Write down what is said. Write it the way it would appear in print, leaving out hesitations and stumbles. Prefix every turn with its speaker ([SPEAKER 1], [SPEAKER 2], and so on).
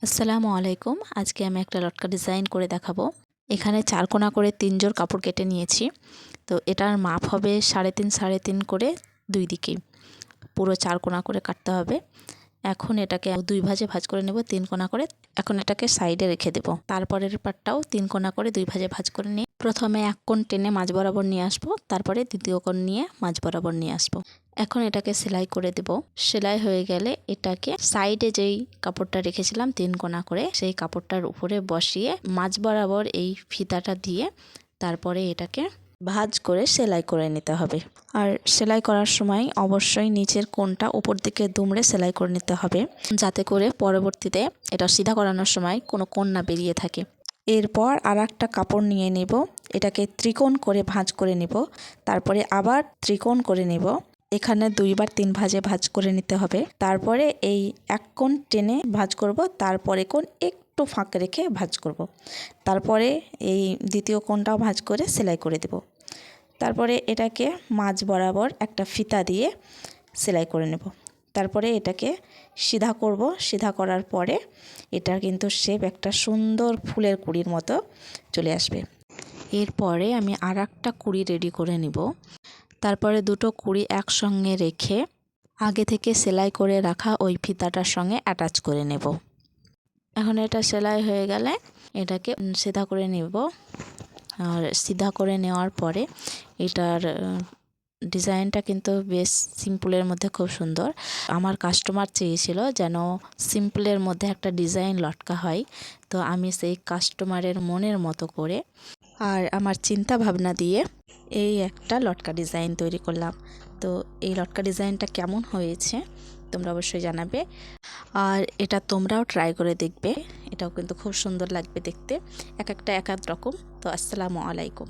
[SPEAKER 1] আসসালামু আলাইকুম। আজকে আমি একটা লটকা ডিজাইন করে দেখাবো। এখানে 4 কোণা করে 3 জোড় কাপড় কেটে নিয়েছি। তো এটার মাপ হবে 3.5 করে দুই দিকেই। পুরো 4 কোণা করে কাটতে হবে। এখন এটাকে দুই ভাঁজে ভাঁজ করে নেব 3 কোণা করে। এখন এটাকে সাইডে রেখে দেব। তারপরের পাটটাও 3 কোণা করে দুই ভাঁজে ভাঁজ করে নিয়ে প্রথমে এক কোণ টেনে মাঝ বরাবর নিয়ে আসবো, তারপরে দ্বিতীয় কোণ নিয়ে মাঝ বরাবর নিয়ে আসবো। এখন এটাকে সেলাই করে দেব। সেলাই হয়ে গেলে এটাকে সাইডে যেই কাপড়টা রেখেছিলাম 3 কোণা করে, সেই কাপড়টার উপরে বসিয়ে মাঝ বরাবর এই ফিতাটা দিয়ে তারপরে এটাকে ভাঁজ করে সেলাই করে নিতে হবে। আর সেলাই করার সময় অবশ্যই নিচের কোণটা উপর দিকে দুমড়ে সেলাই করে নিতে হবে, যাতে করে পরবর্তীতে এটা সিধা করানোর সময় কোনো কোণ না বেরিয়ে থাকে। এরপর আর একটা কাপড় নিয়ে নেব, এটাকে ত্রিকোণ করে ভাঁজ করে নেব, তারপরে আবার ত্রিকোণ করে নেব। এখানে 2 বার 3 ভাঁজে ভাঁজ করে নিতে হবে। তারপরে এই এক কোণ টেনে ভাঁজ করব, তারপরে কোণ একটু ফাঁক রেখে ভাঁজ করব। তারপরে এই দ্বিতীয় কোণটাও ভাঁজ করে সেলাই করে দেব। তারপরে এটাকে মাঝ বরাবর একটা ফিতা দিয়ে সেলাই করে নেব। তারপরে এটাকে সিধা করব। সিধা করার পরে এটার কিন্তু শেপ একটা সুন্দর ফুলের কুঁড়ির মতো চলে আসবে। এরপরে আমি আর একটা কুঁড়ি রেডি করে নিব। তারপরে দুটো কুঁড়ি একসঙ্গে রেখে আগে থেকে সেলাই করে রাখা ওই ফিতাটার সঙ্গে অ্যাটাচ করে নেব। এখন এটা সেলাই হয়ে গেলে এটাকে সিধা করে নেব। আর সিধা করে নেওয়ার পরে এটার ডিজাইনটা কিন্তু বেশ সিম্পলের মধ্যে খুব সুন্দর। আমার কাস্টমার চেয়েছিল যেন সিম্পলের মধ্যে একটা ডিজাইন লটকা হয়, তো আমি সেই কাস্টমারের মনের মতো করে আর আমার চিন্তা ভাবনা দিয়ে এই একটা লটকা ডিজাইন তৈরি করলাম। তো এই লটকা ডিজাইনটা কেমন হয়েছে তোমরা অবশ্যই জানাবে, আর এটা তোমরাও ট্রাই করে দেখবে। এটাও কিন্তু খুব সুন্দর লাগবে দেখতে, এক একটা এক এক রকম। তো আসসালামু আলাইকুম।